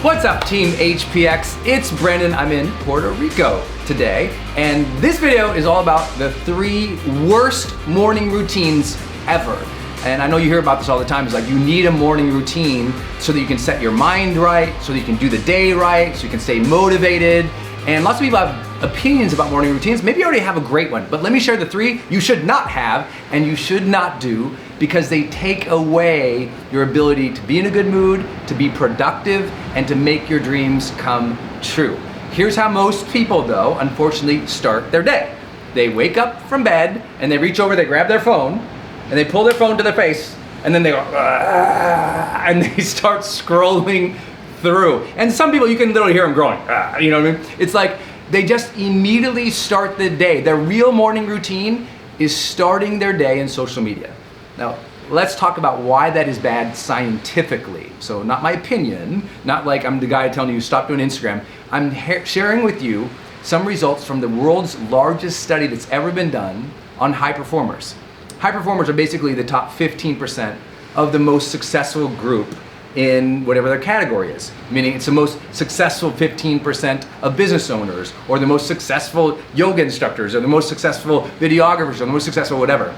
What's up, Team HPX? It's Brendon. I'm in Puerto Rico today, and this video is all about the 3 worst morning routines ever. And I know you hear about this all the time. It's like you need a morning routine so that you can set your mind right, so that you can do the day right, so you can stay motivated. And lots of people have opinions about morning routines. Maybe you already have a great one, but let me share the 3 you should not have and you should not do, because they take away your ability to be in a good mood, to be productive, and to make your dreams come true. Here's how most people, though, unfortunately, start their day. They wake up from bed and they reach over, they grab their phone, and they pull their phone to their face, and then they go, and they start scrolling through. And some people, you can literally hear them growing, you know what I mean? It's like they just immediately start the day. Their real morning routine is starting their day in social media. Now, let's talk about why that is bad scientifically. So not my opinion, not like I'm the guy telling you stop doing Instagram. I'm sharing with you some results from the world's largest study that's ever been done on high performers. High performers are basically the top 15% of the most successful group in whatever their category is. Meaning it's the most successful 15% of business owners, or the most successful yoga instructors, or the most successful videographers, or the most successful whatever.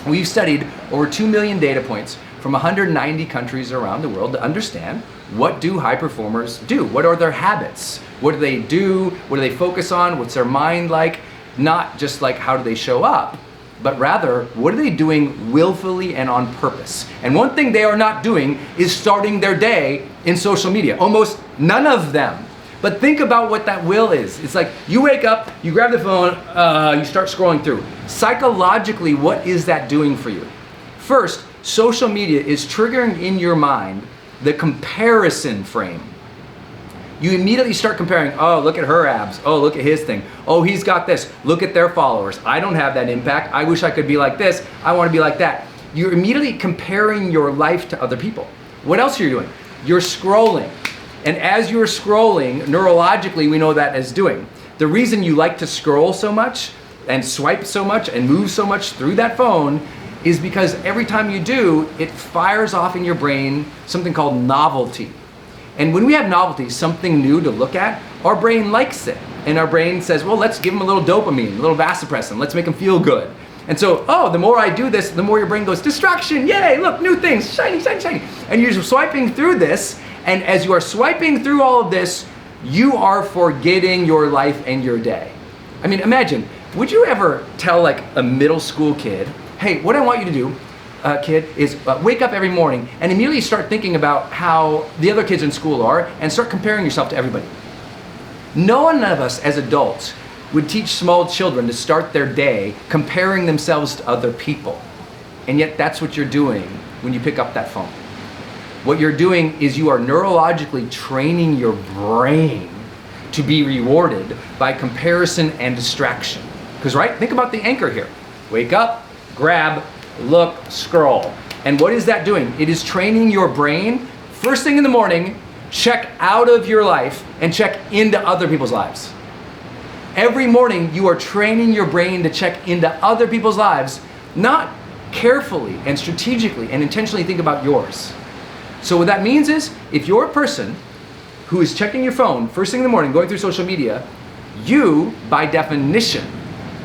We've studied over 2 million data points from 190 countries around the world to understand, what do high performers do? What are their habits? What do they do? What do they focus on? What's their mind like? Not just like how do they show up, but rather, what are they doing willfully and on purpose? And one thing they are not doing is starting their day in social media. Almost none of them. But think about what that will is. It's like you wake up, you grab the phone, you start scrolling through. Psychologically, what is that doing for you? First, social media is triggering in your mind the comparison frame. You immediately start comparing, oh, look at her abs. Oh, look at his thing. Oh, he's got this. Look at their followers. I don't have that impact. I wish I could be like this. I want to be like that. You're immediately comparing your life to other people. What else are you doing? You're scrolling. And as you're scrolling, neurologically, we know that as doing. The reason you like to scroll so much and swipe so much and move so much through that phone is because every time you do, it fires off in your brain something called novelty. And when we have novelty, something new to look at, our brain likes it. And our brain says, well, let's give them a little dopamine, a little vasopressin, let's make them feel good. And so, oh, the more I do this, the more your brain goes, distraction, yay, look, new things, shiny, shiny, shiny. And you're swiping through this, and as you are swiping through all of this, you are forgetting your life and your day. I mean, imagine, would you ever tell like a middle school kid, hey, what I want you to do, kid, is wake up every morning and immediately start thinking about how the other kids in school are and start comparing yourself to everybody. None of us as adults would teach small children to start their day comparing themselves to other people. And yet that's what you're doing when you pick up that phone. What you're doing is you are neurologically training your brain to be rewarded by comparison and distraction. Because, right, think about the anchor here. Wake up, grab, look, scroll. And what is that doing? It is training your brain, first thing in the morning, check out of your life and check into other people's lives. Every morning you are training your brain to check into other people's lives, not carefully and strategically and intentionally think about yours. So what that means is, if you're a person who is checking your phone first thing in the morning, going through social media, you, by definition,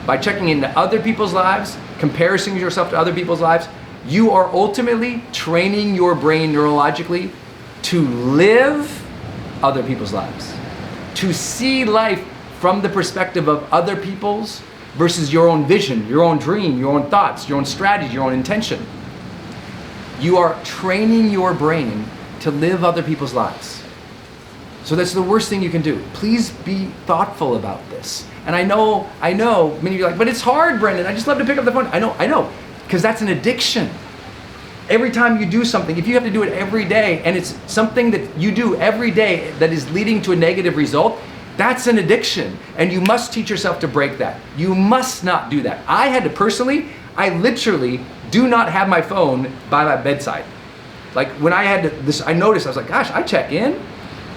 by checking into other people's lives, comparing yourself to other people's lives, you are ultimately training your brain neurologically to live other people's lives, to see life from the perspective of other people's versus your own vision, your own dream, your own thoughts, your own strategy, your own intention. You are training your brain to live other people's lives. So that's the worst thing you can do. Please be thoughtful about this. And I know, many of you are like, but it's hard, Brendon. I just love to pick up the phone. I know, because that's an addiction. Every time you do something, if you have to do it every day, and it's something that you do every day that is leading to a negative result, that's an addiction. And you must teach yourself to break that. You must not do that. I had to personally, I literally do not have my phone by my bedside. Like when I had this, I noticed, I was like, gosh, I check in.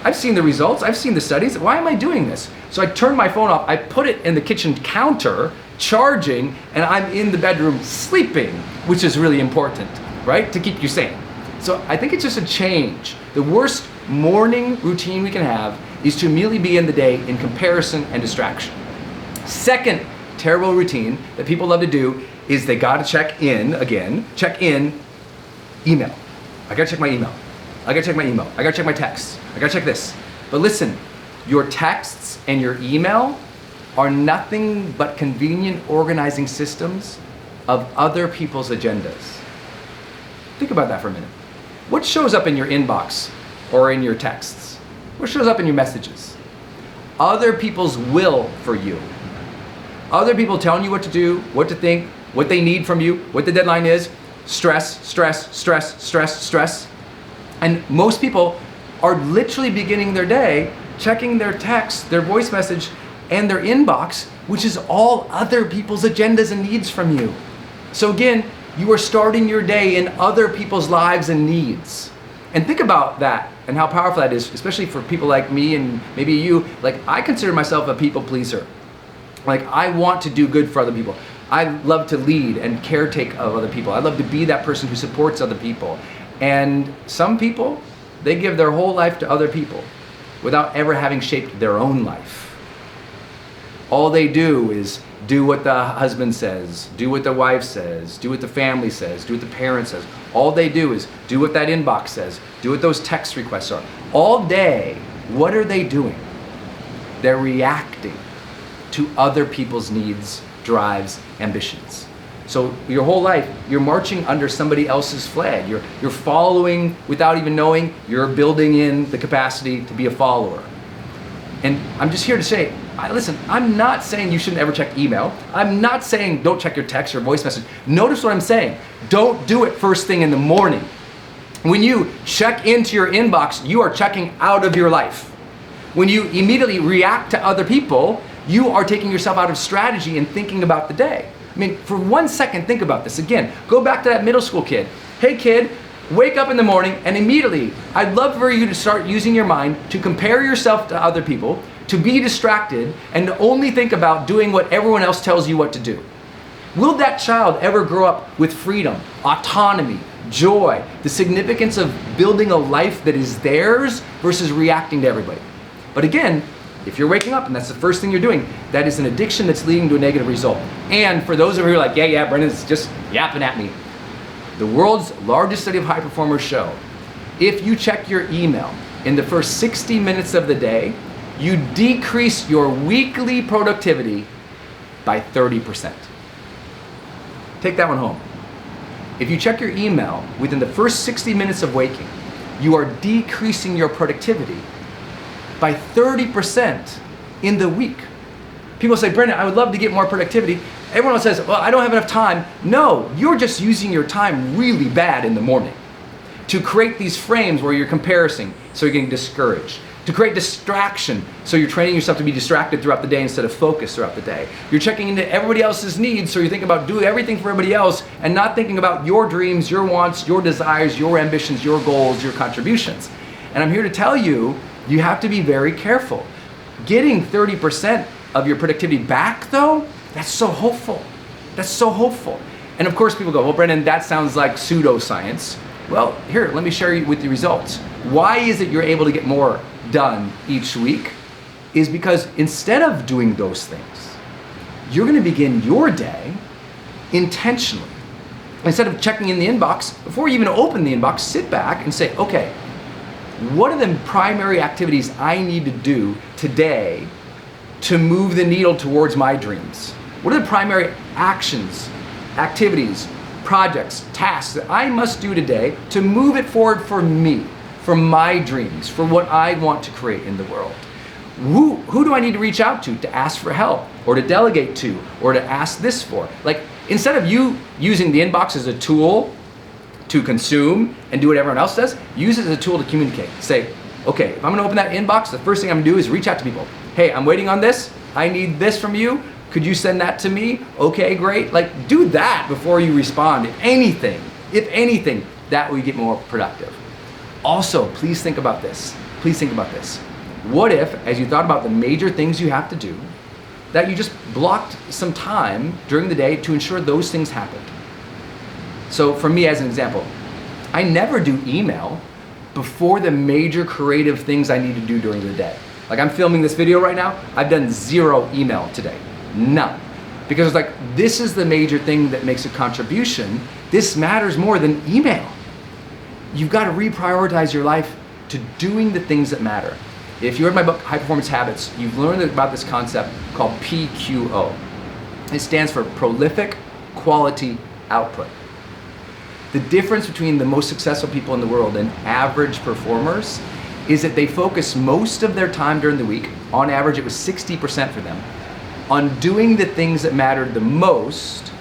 I've seen the results, I've seen the studies. Why am I doing this? So I turned my phone off, I put it in the kitchen counter, charging, and I'm in the bedroom sleeping, which is really important, right? To keep you sane. So I think it's just a change. The worst morning routine we can have is to immediately begin the day in comparison and distraction. Second terrible routine that people love to do is they gotta check in, email. I gotta check my email. I gotta check my email. I gotta check my texts. I gotta check this. But listen, your texts and your email are nothing but convenient organizing systems of other people's agendas. Think about that for a minute. What shows up in your inbox or in your texts? What shows up in your messages? Other people's will for you. Other people telling you what to do, what to think, what they need from you, what the deadline is. Stress, stress, stress, stress, stress. And most people are literally beginning their day checking their text, their voice message, and their inbox, which is all other people's agendas and needs from you. So again, you are starting your day in other people's lives and needs. And think about that and how powerful that is, especially for people like me and maybe you. Like, I consider myself a people pleaser. Like, I want to do good for other people. I love to lead and caretake of other people. I love to be that person who supports other people. And some people, they give their whole life to other people without ever having shaped their own life. All they do is do what the husband says, do what the wife says, do what the family says, do what the parent says. All they do is do what that inbox says, do what those text requests are. All day, what are they doing? They're reacting to other people's needs, drives, ambitions. So your whole life, you're marching under somebody else's flag. You're following without even knowing. You're building in the capacity to be a follower. And I'm just here to say, listen, I'm not saying you shouldn't ever check email. I'm not saying don't check your text or voice message. Notice what I'm saying. Don't do it first thing in the morning. When you check into your inbox, you are checking out of your life. When you immediately react to other people, you are taking yourself out of strategy and thinking about the day. I mean, for 1 second, think about this. Again, go back to that middle school kid. Hey kid, wake up in the morning and immediately, I'd love for you to start using your mind to compare yourself to other people, to be distracted, and to only think about doing what everyone else tells you what to do. Will that child ever grow up with freedom, autonomy, joy, the significance of building a life that is theirs versus reacting to everybody? But again, if you're waking up and that's the first thing you're doing, that is an addiction that's leading to a negative result. And for those of you who are like, yeah, Brendon's just yapping at me. The world's largest study of high performers show, if you check your email in the first 60 minutes of the day, you decrease your weekly productivity by 30%. Take that one home. If you check your email within the first 60 minutes of waking, you are decreasing your productivity by 30% in the week. People say, Brendon, I would love to get more productivity. Everyone else says, well, I don't have enough time. No, you're just using your time really bad in the morning to create these frames where you're comparing, so you're getting discouraged. To create distraction, so you're training yourself to be distracted throughout the day instead of focused throughout the day. You're checking into everybody else's needs, so you think about doing everything for everybody else and not thinking about your dreams, your wants, your desires, your ambitions, your goals, your contributions. And I'm here to tell you, you have to be very careful. Getting 30% of your productivity back though, that's so hopeful. That's so hopeful. And of course people go, well, Brendon, that sounds like pseudoscience. Well, here, let me share you with the results. Why is it you're able to get more done each week? Is because instead of doing those things, you're gonna begin your day intentionally. Instead of checking in the inbox, before you even open the inbox, sit back and say, okay, what are the primary activities I need to do today to move the needle towards my dreams? What are the primary actions, activities, projects, tasks that I must do today to move it forward for me, for my dreams, for what I want to create in the world? Who do I need to reach out to ask for help, or to delegate to, or to ask this for? Like, instead of you using the inbox as a tool to consume and do what everyone else does, use it as a tool to communicate. Say, okay, if I'm gonna open that inbox, the first thing I'm gonna do is reach out to people. Hey, I'm waiting on this. I need this from you. Could you send that to me? Okay, great. Like, do that before you respond. If anything, that will get more productive. Also, please think about this. Please think about this. What if, as you thought about the major things you have to do, that you just blocked some time during the day to ensure those things happened? So for me, as an example, I never do email before the major creative things I need to do during the day. Like I'm filming this video right now, I've done 0 email today, none. Because it's like, this is the major thing that makes a contribution. This matters more than email. You've got to reprioritize your life to doing the things that matter. If you read my book, High Performance Habits, you've learned about this concept called PQO. It stands for prolific quality output. The difference between the most successful people in the world and average performers is that they focus most of their time during the week, on average it was 60% for them, on doing the things that mattered the most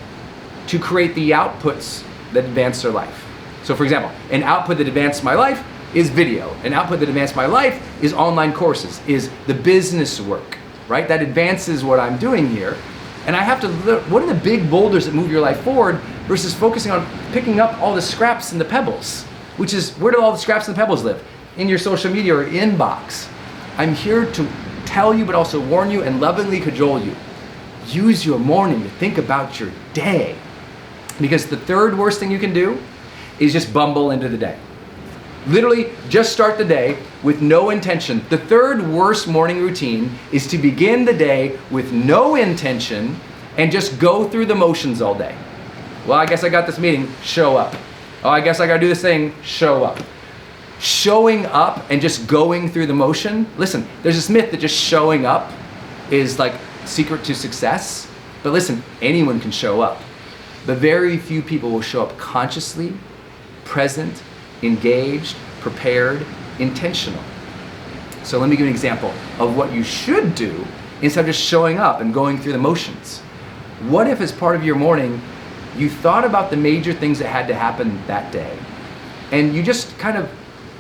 to create the outputs that advance their life. So for example, an output that advanced my life is video. An output that advanced my life is online courses, is the business work, right? That advances what I'm doing here. And I have to look, what are the big boulders that move your life forward versus focusing on picking up all the scraps and the pebbles, which is, where do all the scraps and the pebbles live? In your social media or inbox. I'm here to tell you, but also warn you and lovingly cajole you. Use your morning to think about your day. Because the third worst thing you can do is just bumble into the day. Literally, just start the day with no intention. The third worst morning routine is to begin the day with no intention and just go through the motions all day. Well, I guess I got this meeting, show up. Oh, I guess I gotta do this thing, show up. Showing up and just going through the motion. Listen, there's this myth that just showing up is like secret to success. But listen, anyone can show up. But very few people will show up consciously, present, engaged, prepared, intentional. So let me give you an example of what you should do instead of just showing up and going through the motions. What if as part of your morning, you thought about the major things that had to happen that day, and you just kind of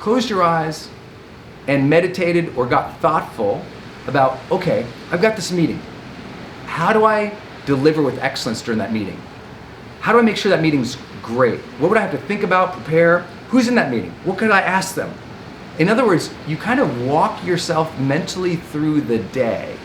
closed your eyes and meditated or got thoughtful about, okay, I've got this meeting. How do I deliver with excellence during that meeting? How do I make sure that meeting's great? What would I have to think about, prepare? Who's in that meeting? What could I ask them? In other words, you kind of walk yourself mentally through the day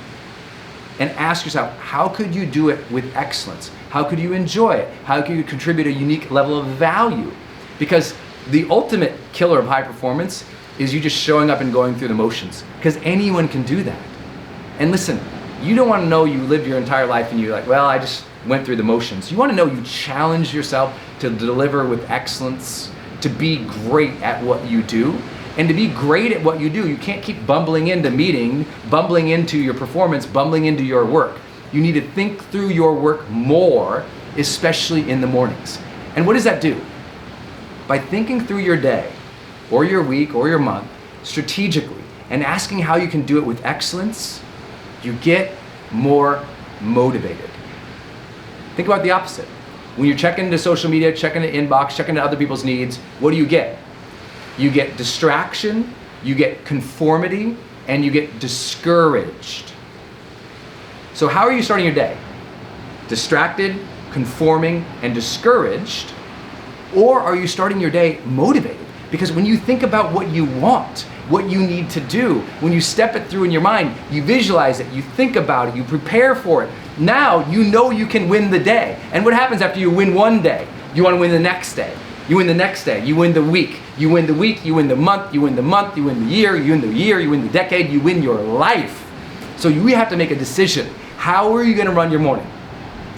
and ask yourself, how could you do it with excellence? How could you enjoy it? How could you contribute a unique level of value? Because the ultimate killer of high performance is you just showing up and going through the motions, because anyone can do that. And listen, you don't want to know you lived your entire life and you're like, well, I just went through the motions. You want to know you challenge yourself to deliver with excellence, to be great at what you do. And to be great at what you do, you can't keep bumbling into meeting, bumbling into your performance, bumbling into your work. You need to think through your work more, especially in the mornings. And what does that do? By thinking through your day, or your week, or your month, strategically, and asking how you can do it with excellence, you get more motivated. Think about the opposite. When you're checking into social media, checking the inbox, checking into other people's needs, what do you get? You get distraction, you get conformity, and you get discouraged. So how are you starting your day? Distracted, conforming, and discouraged? Or are you starting your day motivated? Because when you think about what you want, what you need to do, when you step it through in your mind, you visualize it, you think about it, you prepare for it. Now you know you can win the day. And what happens after you win one day? You want to win the next day. You win the next day, you win the week, you win the week, you win the month, you win the month, you win the year, you win the year, you win the decade, you win your life. So you have to make a decision. How are you going to run your morning?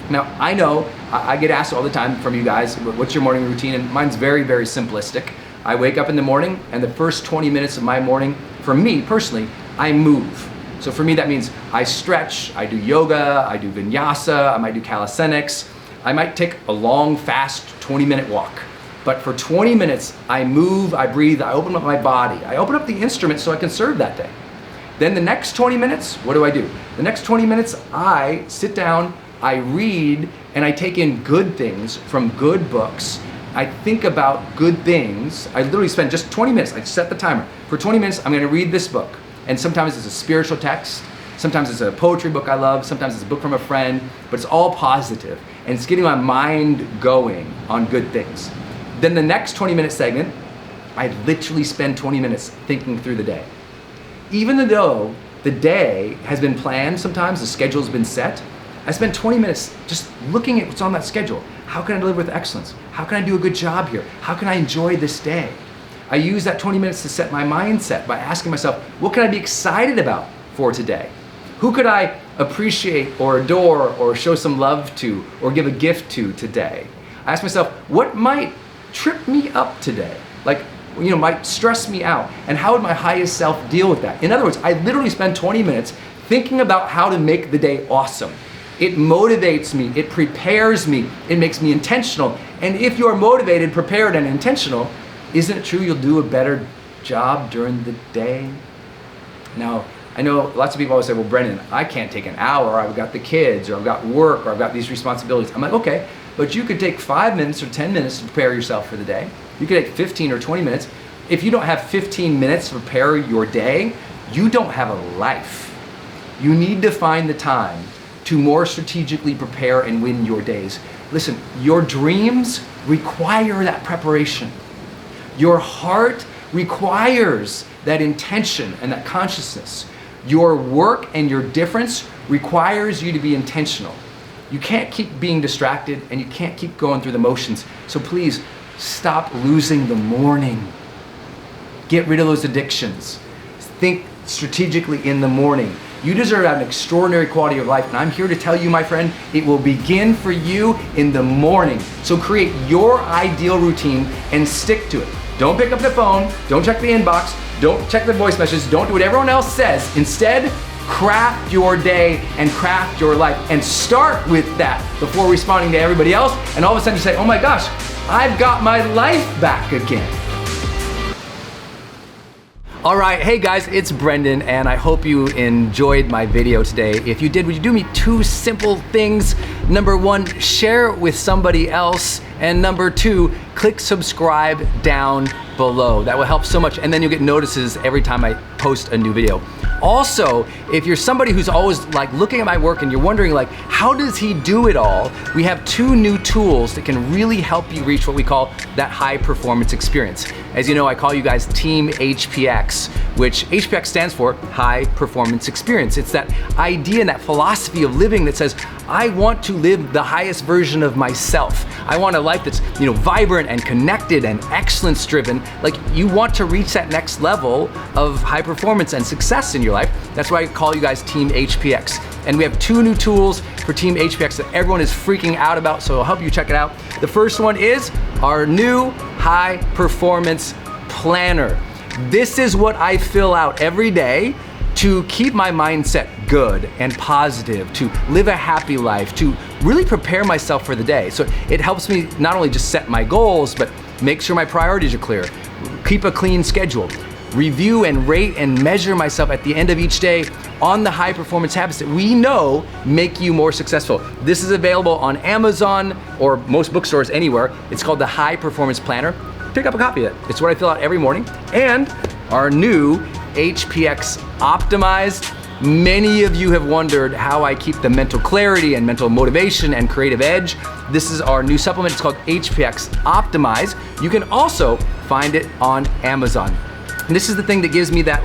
Now, I know I get asked all the time from you guys, what's your morning routine? And mine's very, very simplistic. I wake up in the morning, and the first 20 minutes of my morning, for me personally, I move. So for me, that means I stretch, I do yoga, I do vinyasa, I might do calisthenics. I might take a long, fast 20-minute walk. But for 20 minutes, I move, I breathe, I open up my body. I open up the instrument so I can serve that day. Then the next 20 minutes, what do? The next 20 minutes, I sit down, I read, and I take in good things from good books. I think about good things. I literally spend just 20 minutes, I set the timer. For 20 minutes, I'm gonna read this book. And sometimes it's a spiritual text, sometimes it's a poetry book I love, sometimes it's a book from a friend, but it's all positive. And it's getting my mind going on good things. Then the next 20-minute segment, I literally spend 20 minutes thinking through the day. Even though the day has been planned, sometimes the schedule's been set, I spend 20 minutes just looking at what's on that schedule. How can I deliver with excellence? How can I do a good job here? How can I enjoy this day? I use that 20 minutes to set my mindset by asking myself, what can I be excited about for today? Who could I appreciate or adore or show some love to or give a gift to today? I ask myself, what might trip me up today? Like, might stress me out, and how would my highest self deal with that? In other words, I literally spend 20 minutes thinking about how to make the day awesome. It motivates me, it prepares me, it makes me intentional. And if you're motivated, prepared, and intentional, isn't it true you'll do a better job during the day? Now, I know lots of people always say, well, Brendon, I can't take an hour, I've got the kids, or I've got work, or I've got these responsibilities. I'm like, okay, but you could take 5 minutes or 10 minutes to prepare yourself for the day. You could take 15 or 20 minutes. If you don't have 15 minutes to prepare your day, you don't have a life. You need to find the time to more strategically prepare and win your days. Listen, your dreams require that preparation. Your heart requires that intention and that consciousness. Your work and your difference requires you to be intentional. You can't keep being distracted and you can't keep going through the motions. So please stop losing the morning. Get rid of those addictions. Think strategically in the morning. You deserve to have an extraordinary quality of life, and I'm here to tell you, my friend, it will begin for you in the morning. So create your ideal routine and stick to it. Don't pick up the phone, don't check the inbox, don't check the voice messages, don't do what everyone else says. Instead, craft your day and craft your life, and start with that before responding to everybody else, and all of a sudden you say, oh my gosh, I've got my life back again. All right, hey guys, it's Brendon, and I hope you enjoyed my video today. If you did, would you do me 2 simple things? Number 1, share it with somebody else, and number 2, click subscribe down below. That will help so much, and then you'll get notices every time I post a new video. Also, if you're somebody who's always like looking at my work and you're wondering like, how does he do it all? We have 2 new tools that can really help you reach what we call that high performance experience. As you know, I call you guys Team HPX, which HPX stands for High Performance Experience. It's that idea and that philosophy of living that says, I want to live the highest version of myself. I want a life that's, vibrant and connected and excellence driven. Like, you want to reach that next level of high performance and success in your life. That's why I call you guys Team HPX. And we have 2 new tools for Team HPX that everyone is freaking out about, so I'll help you check it out. The first one is our new High Performance Planner. This is what I fill out every day to keep my mindset good and positive, to live a happy life, to really prepare myself for the day. So it helps me not only just set my goals, but make sure my priorities are clear, keep a clean schedule, review and rate and measure myself at the end of each day on the high performance habits that we know make you more successful. This is available on Amazon or most bookstores anywhere. It's called the High Performance Planner. Pick up a copy of it. It's what I fill out every morning. And our new HPX Optimized. Many of you have wondered how I keep the mental clarity and mental motivation and creative edge. This is our new supplement. It's called HPX Optimize. You can also find it on Amazon. And this is the thing that gives me that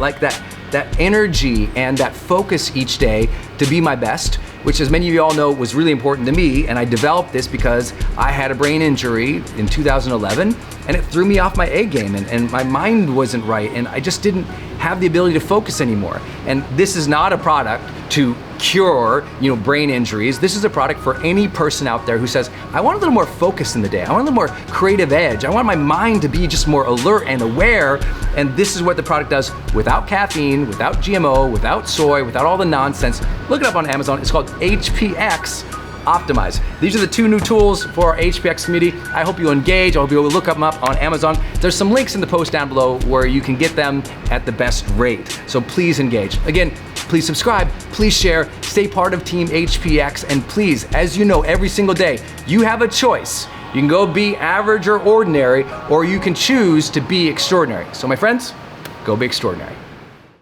energy and that focus each day to be my best, which, as many of you all know, was really important to me. And I developed this because I had a brain injury in 2011, and it threw me off my A game, and my mind wasn't right, and I just didn't have the ability to focus anymore. And this is not a product to cure, brain injuries. This is a product for any person out there who says, I want a little more focus in the day. I want a little more creative edge. I want my mind to be just more alert and aware. And this is what the product does without caffeine, without GMO, without soy, without all the nonsense. Look it up on Amazon. It's called HPX Optimize. These are the 2 new tools for our HPX community. I hope you engage. I hope you'll look them up on Amazon. There's some links in the post down below where you can get them at the best rate. So please engage. Again, please subscribe, please share, stay part of Team HPX, and please, as you know, every single day, you have a choice. You can go be average or ordinary, or you can choose to be extraordinary. So my friends, go be extraordinary.